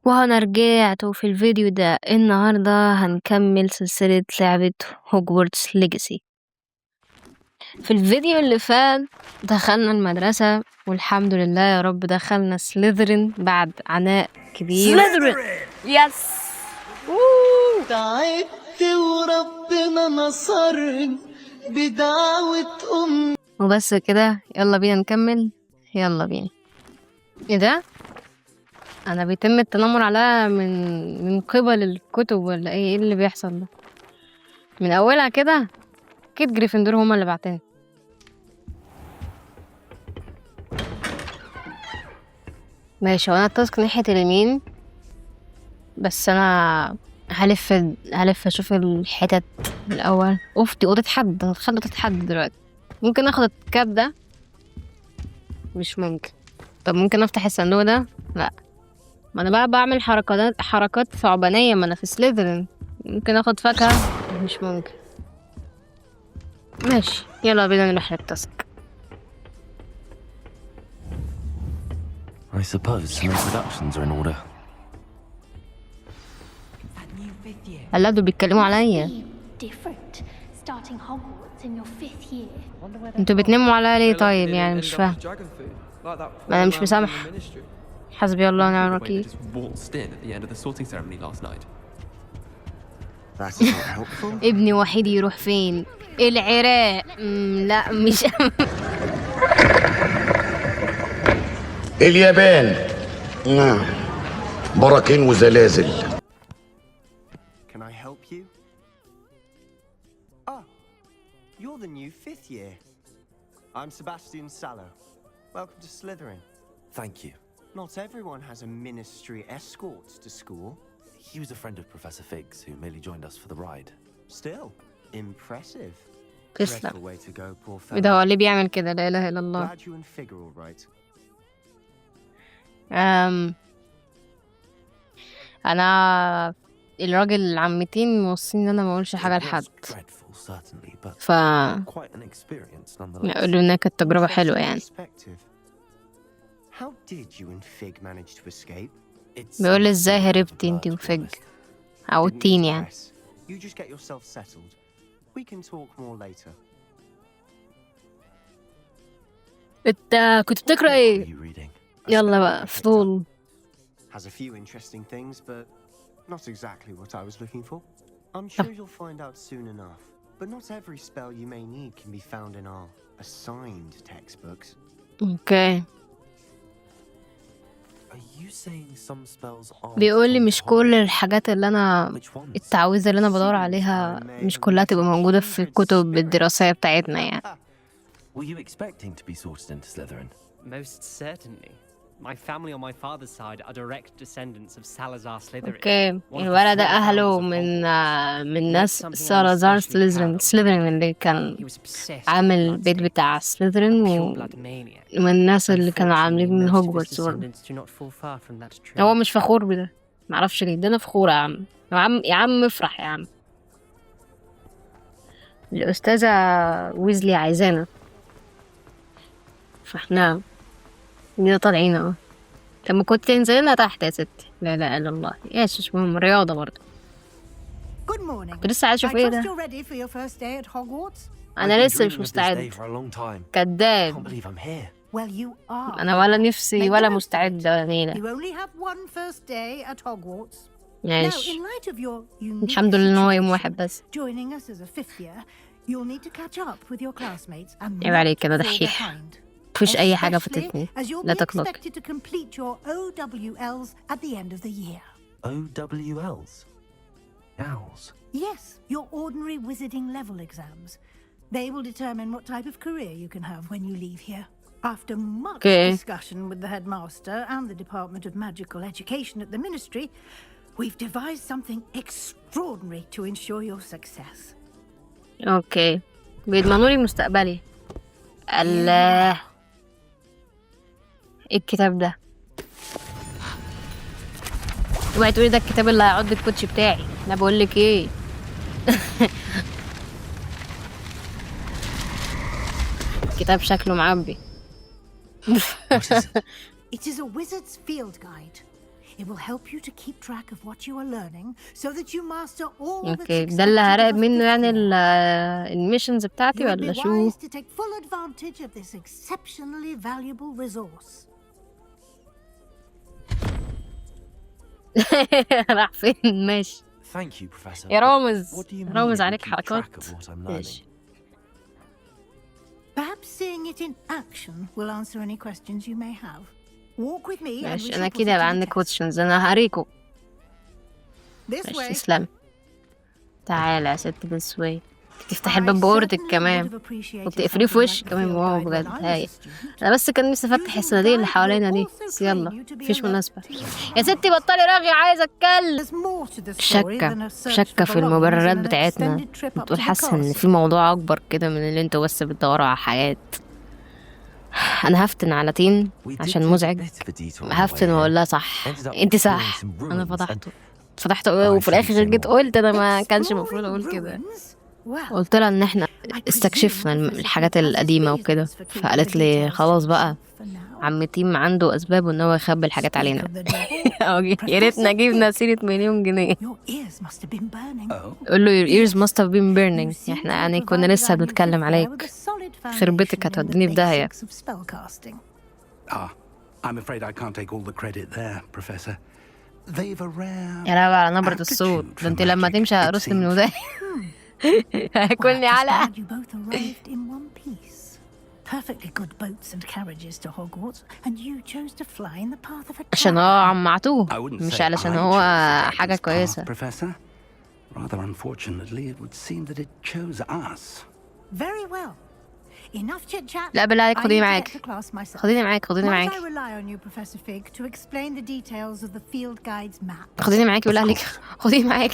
وأنا رجعت، وفي الفيديو ده النهاردة هنكمل سلسلة لعبة هوجورتس ليجاسي. في الفيديو اللي فات دخلنا المدرسة والحمد لله يا رب دخلنا سليذرين بعد عناء كبير. سليذرين يس. تعبت وربنا نصرني بدعوة وبس كده، يلا بينا نكمل. يلا بينا. ايه ده؟ انا بيتم التنمر عليها من قبل الكتب ولا ايه اللي بيحصل ده؟ من اولها كده اكيد جريفندور هما اللي بعتني. ماشي، وانا التاسك ناحية اليمين، بس انا هلف اشوف الحتت الاول. اوف، دي اوضه حد، هتخلي اوضه حد دلوقتي. ممكن اخد الكاب ده؟ مش ممكن. طب ممكن افتح الصندوق ده؟ لا، ما انا بقى بعمل حركات ثعبانيه، ما انا في سليذرين. ممكن اخد فاكهه؟ مش ممكن. ماشي، يلا بينا نروح للتاسك. I suppose some introductions are in order. هلا دول بيتكلموا عليا. different starting Hogwarts in your 5th year. انتوا بتنموا عليا ليه طيب؟ يعني مش فاهم. انا مش مسامح. حسبي الله ونعم الوكيل. ابني وحيد يروح فين؟ العراق. لا مش اليابان. نعم، براكين وزلازل. Can I help you? Ah, you're the new 5th year. I'm Sebastian Sallow. Welcome to Slytherin. Thank you. Not everyone has a ministry escort to school. He was a friend of Professor Figgs who merely joined us for the ride. Still, impressive. تسلم. Dreadful way to go, poor ده هو fellow. اللي بيعمل كده، لا اله الا الله. Glad you and Fig are all right. انا الراجل عمتين موصين ان انا ما اقولش حاجه It was لحد، dreadful, certainly, but ف quite an experience nonetheless. يقولوا انها كانت تجربه حلوه يعني. Perspective. How did you and Fig manage to escape? It's بيقول ازاي something of a هربتي blur, انتي to be وفج honest. او Didn't التين need to يعني. press. You just get yourself settled. We can talk more later. انت كنت بتقرا What ايه؟ are you reading? يلا بقى فضول. Has a few interesting things, but not exactly what I was looking for. I'm sure you'll find out soon enough. But not every spell you may need can be found in our assigned textbooks. اوكي. Are you saying some spells aren't بيقول لي from مش كل Hogwarts? الحاجات اللي انا Which ones? التعويذه اللي انا بدور عليها مش كلها تبقى موجوده في الكتب الدراسيه بتاعتنا يعني. Were you expecting to be sorted into Slytherin? Most certainly. My family on my father's side are direct descendants of Salazar Slytherin. اوكي، one of the الولد ده four اهله founders of من ناس سالازار سليذرين اللي كان He was obsessed عامل with البيت blood بتاع سليذرين، pure blood maniac. ومن الناس اللي كانوا Unfortunately, عاملين من most of his هوجورتس برضه. descendants do not fall far from that tree. هو مش فخور بده، معرفش ليه. ده انا فخورة يا عم افرح يا عم. الأستاذة ويزلي عايزانا، فاحنا دينا طالعين اهو. طب ما كنت تنزلنا تحت يا ستي. لا لا الا الله. ايش مش مهم، رياضة برضه. Good morning. كنت لسه عايز اشوف I ايه trust ده. you're ready for your first day at Hogwarts. انا I've been لسه مش dreaming of this day مستعد. for a long time. I can't كداب. believe I'm here. Well, you are. انا ولا نفسي Make ولا the most of مستعد it. ولا نيلة. You only have one first day at Hogwarts. Now, ماشي، in light of your unique الحمد لله ان هو يوم situation, واحد بس. joining us as a 5th year, you'll need to catch up with your classmates and عيب عليك كده not fall دحيح. behind. مفيش اي حاجة Especially فاتتني. as you'll لا be تقلق. expected to complete your OWLs at the end of the year. OWLs? Owls? Yes, your ordinary wizarding level exams. They will determine what type of career you can have when you leave here. After much Okay. discussion with the headmaster and the Department of Magical Education at the Ministry, we've devised something extraordinary to ensure your success. اوكي، بيضمنوا لي مستقبلي. الله، ايه الكتاب ده؟ اوعي تقولي ده الكتاب اللي هيعض الكوتشي بتاعي. انا بقول لك ايه. الكتاب شكله معبي. It is a wizard's field guide. It will help you to keep track of what you are learning so that you master all that's اوكي ده اللي expected هراقب of منه the يعني field. الميشنز بتاعتي You would ولا be شو؟ wise to take full advantage of this exceptionally valuable resource. راح فين؟ ماشي Thank you, Professor. يا رامز، What do you mean رامز it will عليك keep حركات. track of what I'm learning? ماشي Perhaps seeing it in action will answer any questions you may have. Walk with me and we ماشي shall انا put كده it هيبقى to عندي the test. كويشنز، انا هريكو. This ماشي way. تسلم. تعالى يا ست this way. تفتح الباب بوردك كمان وبتقفليه في وشي كمان. واو بجد هاي. انا بس كان نفسي افتح الصناديق اللي حوالينا دي بس يلا مفيش مناسبة. يا ستي بطلي رغي عايزة اتكلم. شكة في المبررات بتاعتنا. بتقول حاسة ان في موضوع اكبر كده من اللي انتوا بس بتدوروا على حاجات. انا هفتن على تين عشان مزعج. هفتن واقول لها صح انت صح. انا فضحته وفي الاخر جيت قلت انا ما كانش المفروض اقول كده. قلت لها ان احنا استكشفنا الحاجات القديمة وكده، فقالت لي خلاص بقى عم تيم عنده اسباب ان هو يخبي الحاجات علينا. يا ريتنا جبنا سيرة $1,000,000. قول له your ears must have been burning. احنا يعني كنا لسه بنتكلم عليك. خربتك هتوديني في داهية. I'm afraid I can't take all the credit there, Professor. They've a rare يا لهوي على نبرة الصوت ده. انت لما تمشي هقرصني من وداني. هاكلني علقة. Perfectly good boats and carriages to Hogwarts, and you chose to fly in the path of a عشان هو عمعتوه I wouldn't مش say علشان I هو chose to take حاجة this path, كويسة. Professor. Rather unfortunately, it would seem that it chose us. Very well. Enough chit chat. لا بالله عليك I خديني need to معاك. get to class myself. خديني معاك خديني Might معاك I rely on you, Professor Fig, to explain the details of the field guide's map? خديني معاك بالله عليك. خديني معاك.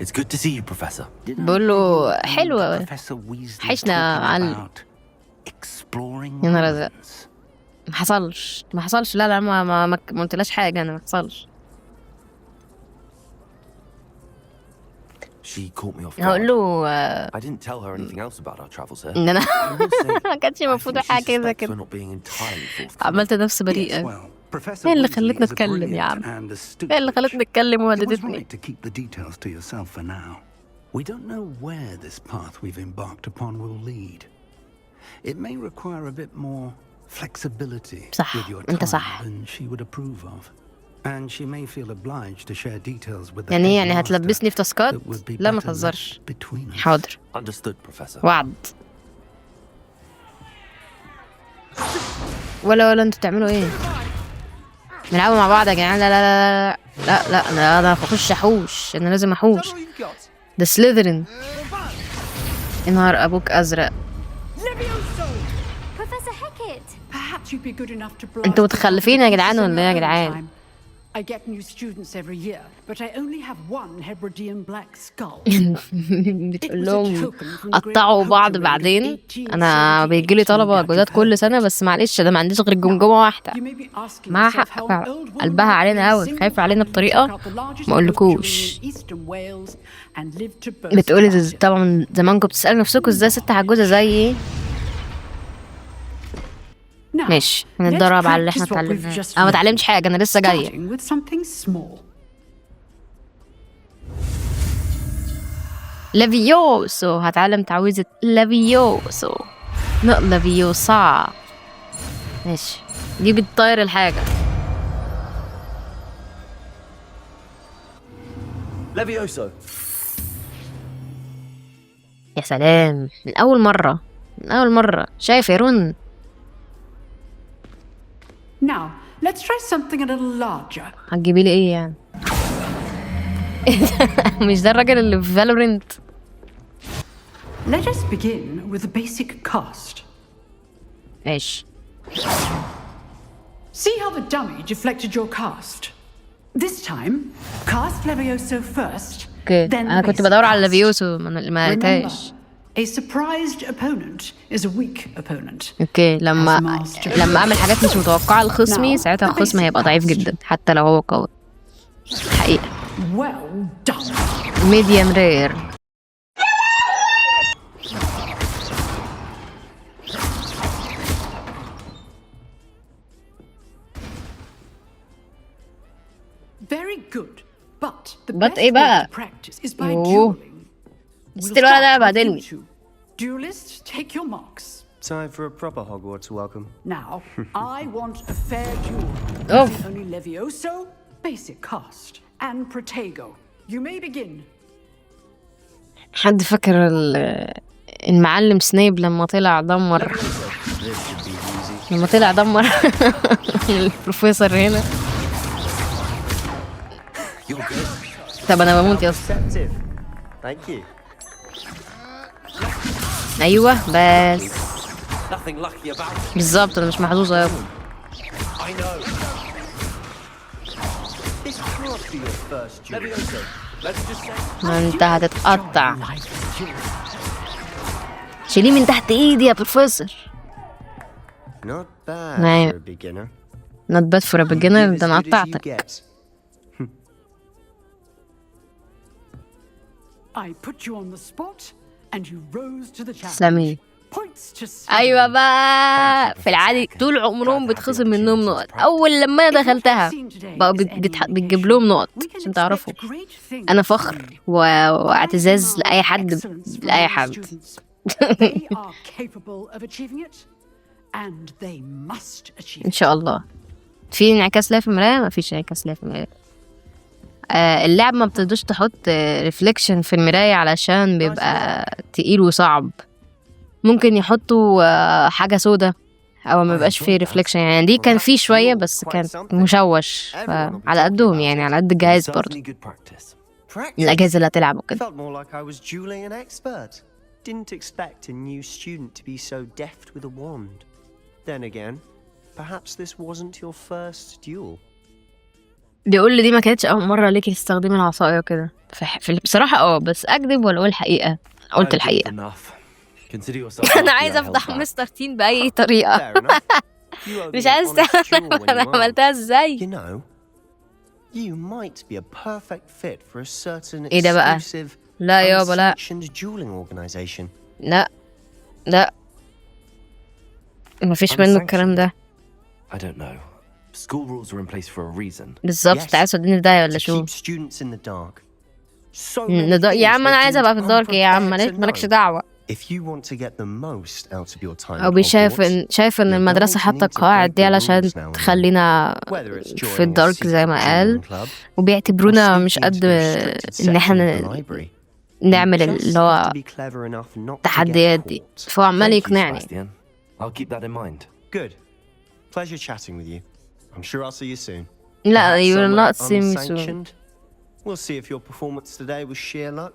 It's good to see you, Professor. بقول له حلوة. Professor Weasley حيشنا talking على about exploring يا نهار أزرق. ruins. ما حصلش. لا لا ما قلتلاش حاجة. أنا ما حصلش. She caught me off guard. هقول له I didn't tell her anything else about our travels here. إن أنا I will say, ما كانش I المفروض think she حاجة زي suspects we're كده. not being entirely forthcoming. عملت نفسي Yes, بريئة. well, Professor هي اللي Weasley خلتني is a أتكلم يا brilliant عم. and astute هي اللي خلتني witch. أتكلم It was وهددتني. right to keep the details to yourself for now. We don't know where this path we've embarked upon will lead. It may require a bit more flexibility صح with your أنت time صح. than she would approve of. And she may feel obliged to share details with the يعني headmaster هتلبسني في تاسكات؟ that would be لا ما better تهزرش. left between us. حاضر. Understood, Professor. وعد. ولا انتوا بتعملوا ايه؟ نلعبوا مع بعض يا جدعان. لا لا لا لا لا لا انا هخش احوش. انا لازم احوش. ده سليذرين. يا نهار ابوك ازرق. Professor Hecat! Perhaps you'd be good enough to blast انتوا the متخلفين يا جدعان competition ولا ايه يا in جدعان؟ time. I get new students every year, but I only have one Hebridean black skull. بتقول لهم قطعوا بعض بعدين. انا بيجيلي طلبة جداد كل سنة بس معلش انا ما عنديش غير جمجمة واحدة. You may be asking معاها yourself حق how فعلا. an old woman قلبها like علينا me قوي. single-handedly خايفة علينا بطريقة took out the largest ما اقولكوش. oak tree in eastern Wales and lived to boast بتقولي about it. طبعا زمانكم بتسألوا نفسكم ازاي ست عجوزة زيي. Now, ماشي let's نتدرب على اللي احنا practice what we've اتعلمناه. just انا ما learned, اتعلمتش حاجة. انا لسه جاية. starting with something small. لافيوسو. هتعلم تعويذة لافيوسو. لا لافيوسا. ماشي دي بتطير الحاجة. Levioso. يا سلام. من أول مرة من أول مرة. شايف يا رون؟ Now, let's try something a little larger. هتجيبي لي ايه يعني؟ مش ده الراجل اللي في فالورنت؟ Let us begin with the basic cast. ماشي. See how the dummy deflected your cast? This time, cast Levioso first, اوكي then انا the كنت basic بدور على cast. لافيوسو ما Remember, لقيتهاش. a surprised opponent is a weak opponent. اوكي لما اعمل حاجات مش متوقعة لخصمي ساعتها الخصم هيبقى ضعيف جدا حتى لو هو قوي. حقيقة. Well done. ميديوم رير. The But best إيه way بقى؟ to practice is by يوه. dueling. ست الولد ده بعدين. Duelists, take your marks. Time for a proper Hogwarts welcome. Now, I want a fair duel. Oof. Using only Levioso, basic cast, and Protego. You may begin. حد فاكر المعلم سنيب لما طلع دمر This should be easy. لما طلع دمر البروفيسور هنا. طب انا بموت يا اسطى. Perceptive. Thank you. ايوه بس Nothing lucky about it. بالظبط انا مش محظوظه يا ابني. I know. This can't be your first duel. Levioso, let's just say. ما انت هتتقطع. شيليه من تحت ايدي يا بروفيسور. Not bad نعم. for a beginner. not bad for a You beginner. give ده as انا good as you قطعتك. get. I put you on the spot, and you rose to the challenge. سامي. Points to seven. ايوه بقى في العادي طول عمرهم بتخصم منهم نقط. اول لما انا دخلتها بقى بتجيب لهم نقط عشان تعرفوا. انا فخر واعتزاز لاي حد لاي حد. They are capable of achieving it, and they must achieve ان it. شاء الله. في انعكاس ليا في المرايه؟ ما فيش انعكاس ليا في المرايه. اللعب ما بتقدرش تحط ريفليكشن في المرايه علشان بيبقى تقيل وصعب. ممكن يحطوا حاجه سودا او ما بيبقاش فيه ريفليكشن. يعني دي كان فيه شويه بس كان مشوش على قدهم يعني على قد الجهاز برضه. Certainly good practice. Practice. الاجهزه اللي هتلعب وكده. Felt more like I was dueling an expert. Didn't expect a new student to be so deft with a wand. Then again, perhaps this wasn't your first duel. بيقول لي دي ما كانتش اول مره ليكي تستخدمي العصايه كده. بصراحه بس اكذب ولا اقول الحقيقه؟ قلت الحقيقه. Enough. Consider yourself. انا عايزه افتح مستر تين باي طريقه. Fair enough. You owe مش me an عايز honest تعرف duel when انا you عملتها aren't. ازاي. You know, you might be a perfect fit for a certain إيه ده بقى؟ exclusive, لا يابا لا unsanctioned dueling organization. لا مفيش منه الكلام ده. I don't know. School rules are in place for a reason. بالظبط. Yes. انت عايز توديني في داهيه ولا To شو؟ keep students in the dark. So many يا things عم انا they عايزه ابقى في deemed الدارك يا عم. unprepared to مالكش know. دعوه. If you want to get the most out of your time او at شايف Hogwarts, ان المدرسه حاطه القواعد دي علشان تخلينا whether it's في joining a الدارك زي ما secret قال، dueling club, or وبيعتبرونا مش sneaking قد into a restricted ان section احنا of the library. نعمل You just اللي have هو to be clever enough not to get التحديات دي. caught. فهو عمال Thank you, يقنعني. Sebastian. I'll keep that in mind. Good. Pleasure chatting with you. I'm sure I'll see you soon. لا Perhaps you will somewhere not see me soon. unsanctioned. We'll see if your performance today was sheer luck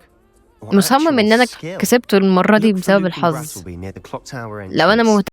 or مصمم ان actual انا skill. كسبته المره دي Look for بسبب Lupin الحظ. Brattleby near the clock tower لو انا entrance.